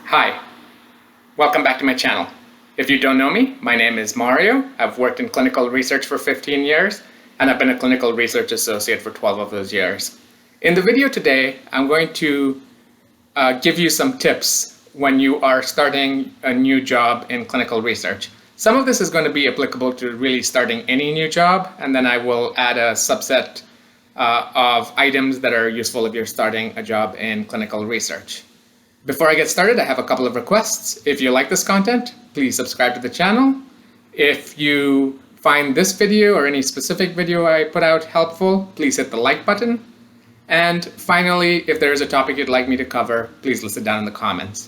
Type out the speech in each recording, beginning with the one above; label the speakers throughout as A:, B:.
A: Hi, welcome back to my channel. If you don't know me, my name is Mario. I've worked in clinical research for 15 years, and I've been a clinical research associate for 12 of those years. In the video today, I'm going to give you some tips when you are starting a new job in clinical research. Some of this is going to be applicable to really starting any new job, and then I will add a subset of items that are useful if you're starting a job in clinical research. Before I get started, I have a couple of requests. If you like this content, please subscribe to the channel. If you find this video or any specific video I put out helpful, please hit the like button. And finally, if there is a topic you'd like me to cover, please list it down in the comments.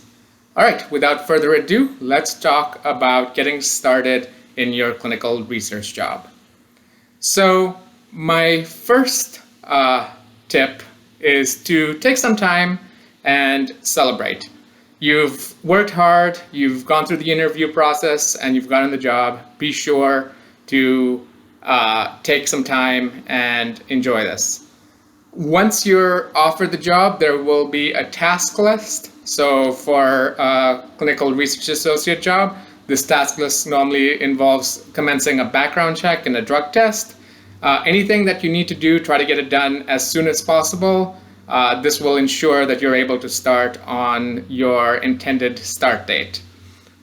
A: All right, without further ado, let's talk about getting started in your clinical research job. So my first tip is to take some time and celebrate. You've worked hard, you've gone through the interview process, and you've gotten the job. Be sure to take some time and enjoy this. Once you're offered the job, there will be a task list. So for a clinical research associate job, this task list normally involves commencing a background check and a drug test. Anything that you need to do, try to get it done as soon as possible. This will ensure that you're able to start on your intended start date.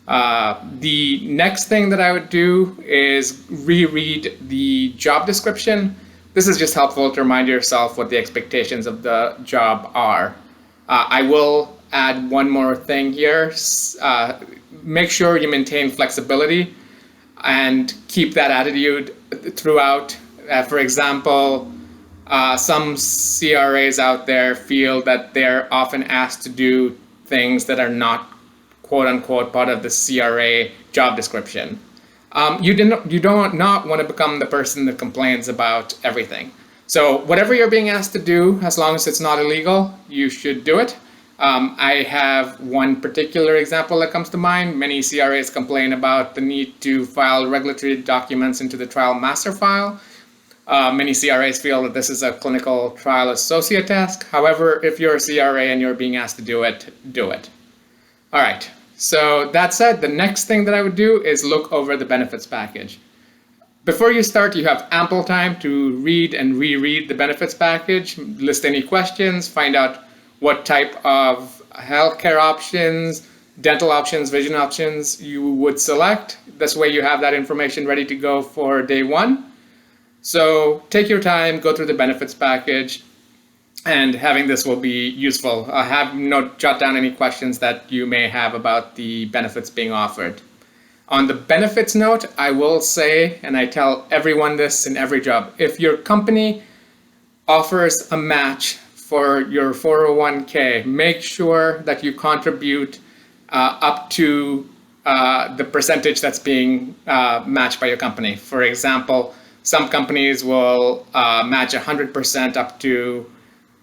A: The next thing that I would do is reread the job description. This is just helpful to remind yourself what the expectations of the job are. I will add one more thing here. Make sure you maintain flexibility and keep that attitude throughout. For example, some CRAs out there feel that they're often asked to do things that are not quote unquote part of the CRA job description. You don't want to become the person that complains about everything. So whatever you're being asked to do, as long as it's not illegal, you should do it. I have one particular example that comes to mind. Many CRAs complain about the need to file regulatory documents into the trial master file. Many CRAs feel that this is a clinical trial associate task. However, if you're a CRA and you're being asked to do it, do it. All right, so that said, the next thing that I would do is look over the benefits package. Before you start, you have ample time to read and reread the benefits package, list any questions, find out what type of healthcare options, dental options, vision options you would select. This way you have that information ready to go for day one. So take your time, go through the benefits package, and having this will be useful. Jot down any questions that you may have about the benefits being offered. On the benefits note, I will say, and I tell everyone this in every job, if your company offers a match for your 401k, make sure that you contribute up to the percentage that's being matched by your company. For example, some companies will match 100% up to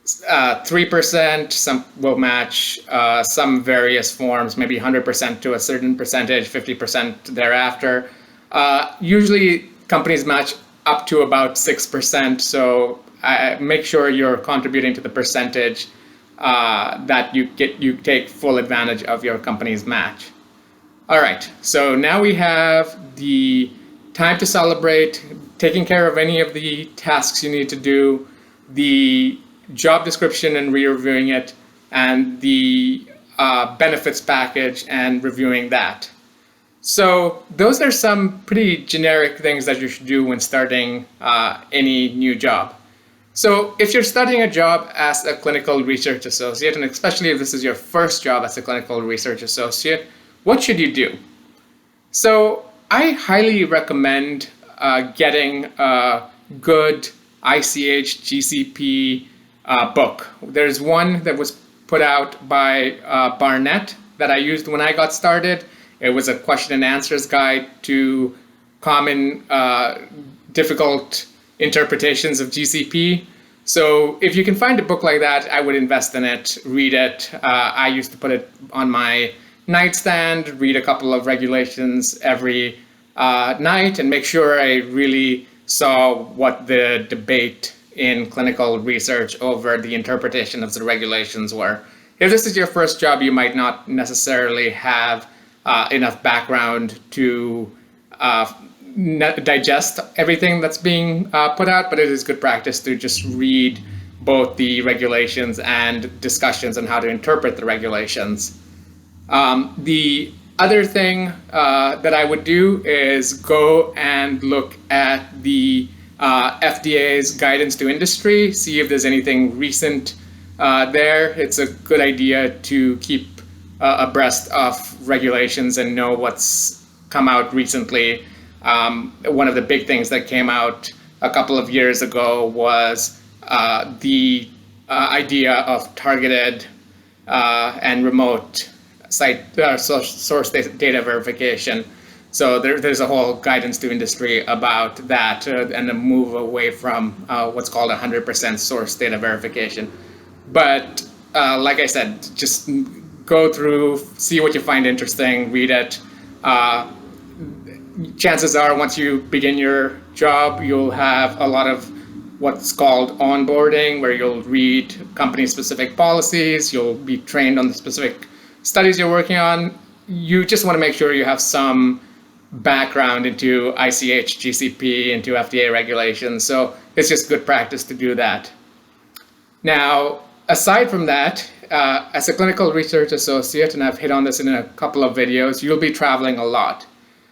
A: 3%. Some will match some various forms, maybe 100% to a certain percentage, 50% thereafter. Usually companies match up to about 6%. So make sure you're contributing to the percentage that you take full advantage of your company's match. All right, so now we have the time to celebrate, taking care of any of the tasks you need to do, the job description and re-reviewing it, and the benefits package and reviewing that. So those are some pretty generic things that you should do when starting any new job. So if you're starting a job as a clinical research associate, and especially if this is your first job as a clinical research associate, what should you do? So I highly recommend getting a good ICH GCP book. There's one that was put out by Barnett that I used when I got started. It was a question and answers guide to common difficult interpretations of GCP. So if you can find a book like that, I would invest in it, read it. I used to put it on my nightstand, read a couple of regulations every night, and make sure I really saw what the debate in clinical research over the interpretation of the regulations were. If this is your first job, you might not necessarily have enough background to digest everything that's being put out, but it is good practice to just read both the regulations and discussions on how to interpret the regulations. The other thing that I would do is go and look at the FDA's guidance to industry, see if there's anything recent there. It's a good idea to keep abreast of regulations and know what's come out recently. One of the big things that came out a couple of years ago was the idea of targeted and remote site source data verification. So there's a whole guidance to industry about that and a move away from what's called 100% source data verification. But like I said, just go through, see what you find interesting, read it. Chances are once you begin your job, you'll have a lot of what's called onboarding, where you'll read company-specific policies, you'll be trained on the specific studies you're working on. You just want to make sure you have some background into ICH, GCP, into FDA regulations. So it's just good practice to do that. Now, aside from that, as a clinical research associate, and I've hit on this in a couple of videos, you'll be traveling a lot.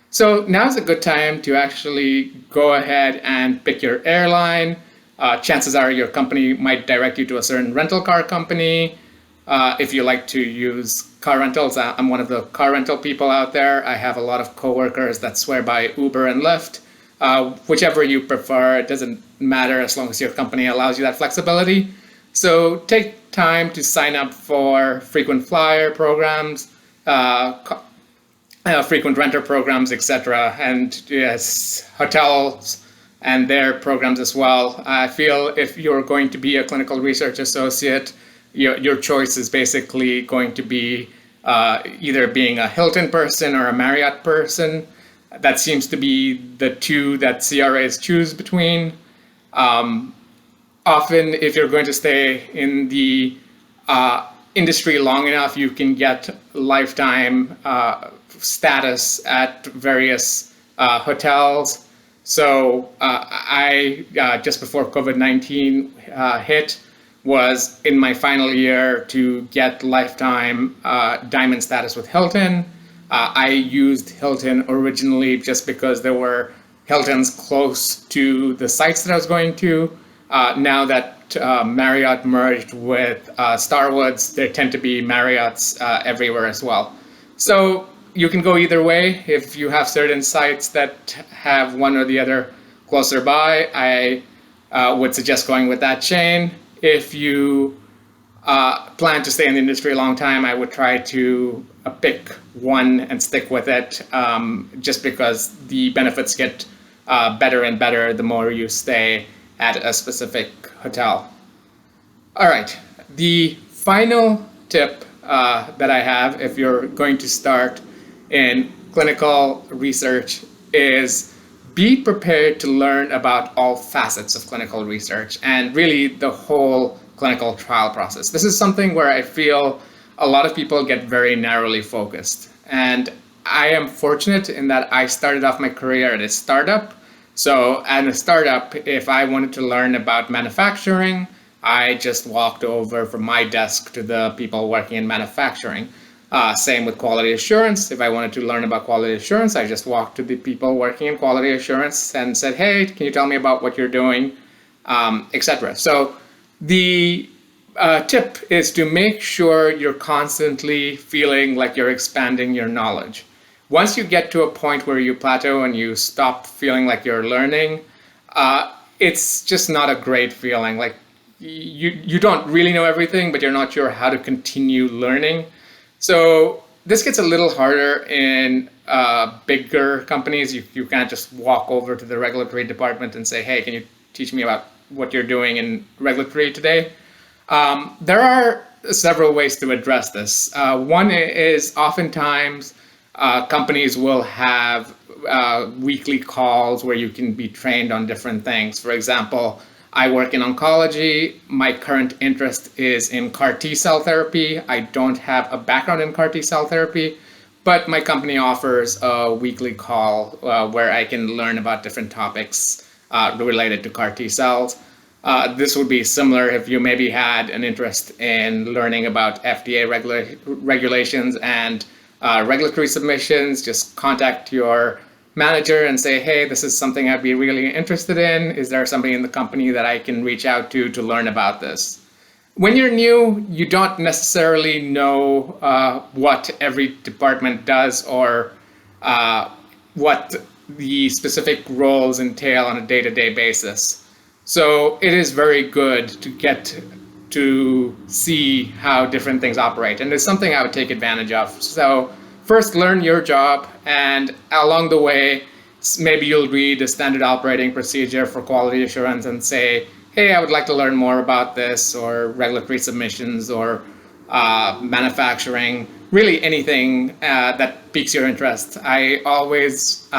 A: So now's a good time to actually go ahead and pick your airline. Chances are your company might direct you to a certain rental car company. If you like to use car rentals, I'm one of the car rental people out there. I have a lot of coworkers that swear by Uber and Lyft. Whichever you prefer, it doesn't matter as long as your company allows you that flexibility. So take time to sign up for frequent flyer programs, frequent renter programs, etc. And yes, hotels and their programs as well. I feel if you're going to be a clinical research associate, your choice is basically going to be either being a Hilton person or a Marriott person. That seems to be the two that CRAs choose between. Often, if you're going to stay in the industry long enough, you can get lifetime status at various hotels. So I, just before COVID-19 hit, was in my final year to get lifetime diamond status with Hilton. I used Hilton originally just because there were Hiltons close to the sites that I was going to. Now that Marriott merged with Starwoods, there tend to be Marriotts everywhere as well. So you can go either way. If you have certain sites that have one or the other closer by, I would suggest going with that chain. If you plan to stay in the industry a long time, I would try to pick one and stick with it, just because the benefits get better and better the more you stay at a specific hotel. All right, the final tip that I have if you're going to start in clinical research is be prepared to learn about all facets of clinical research and really the whole clinical trial process. This is something where I feel a lot of people get very narrowly focused. And I am fortunate in that I started off my career at a startup. So at a startup, if I wanted to learn about manufacturing, I just walked over from my desk to the people working in manufacturing. Same with quality assurance. If I wanted to learn about quality assurance, I just walked to the people working in quality assurance and said, hey, can you tell me about what you're doing, etc. So the tip is to make sure you're constantly feeling like you're expanding your knowledge. Once you get to a point where you plateau and you stop feeling like you're learning, it's just not a great feeling. Like you don't really know everything, but you're not sure how to continue learning. So this gets a little harder in bigger companies. You can't just walk over to the regulatory department and say, hey, can you teach me about what you're doing in regulatory today? There are several ways to address this. One is oftentimes companies will have weekly calls where you can be trained on different things. For example, I work in oncology. My current interest is in CAR T cell therapy. I don't have a background in CAR T cell therapy, but my company offers a weekly call where I can learn about different topics related to CAR T cells. This would be similar if you maybe had an interest in learning about FDA regulations and regulatory submissions. Just contact your manager and say, hey, this is something I'd be really interested in. Is there somebody in the company that I can reach out to learn about this? When you're new, you don't necessarily know what every department does or what the specific roles entail on a day-to-day basis. So it is very good to get to see how different things operate, and it's something I would take advantage of. So first, learn your job, and along the way, maybe you'll read a standard operating procedure for quality assurance and say, hey, I would like to learn more about this, or regulatory submissions, or manufacturing, really anything that piques your interest. I always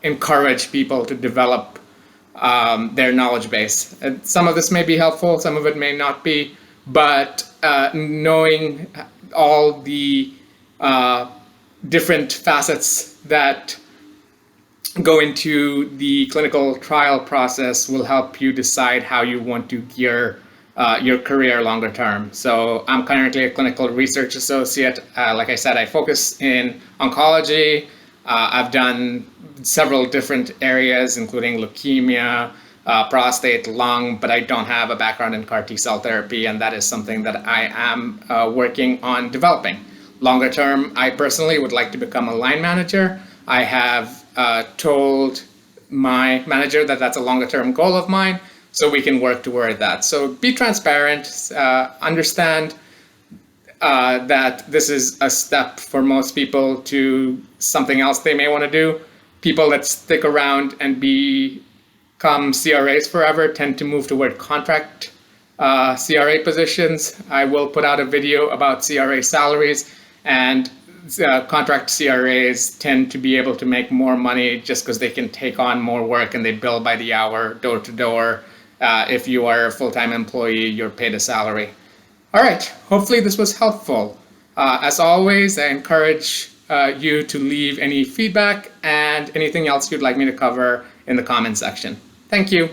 A: encourage people to develop their knowledge base. Some of this may be helpful, some of it may not be, but knowing all the different facets that go into the clinical trial process will help you decide how you want to gear your career longer term. So I'm currently a clinical research associate. Like I said, I focus in oncology. I've done several different areas, including leukemia, prostate, lung, but I don't have a background in CAR T cell therapy, and that is something that I am working on developing. Longer term, I personally would like to become a line manager. I have told my manager that that's a longer term goal of mine, so we can work toward that. So be transparent, understand that this is a step for most people to something else they may want to do. People that stick around and become CRAs forever tend to move toward contract CRA positions. I will put out a video about CRA salaries, and contract CRAs tend to be able to make more money just because they can take on more work and they bill by the hour, door to door. If you are a full-time employee, you're paid a salary. All right, hopefully this was helpful. As always, I encourage you to leave any feedback and anything else you'd like me to cover in the comment section. Thank you.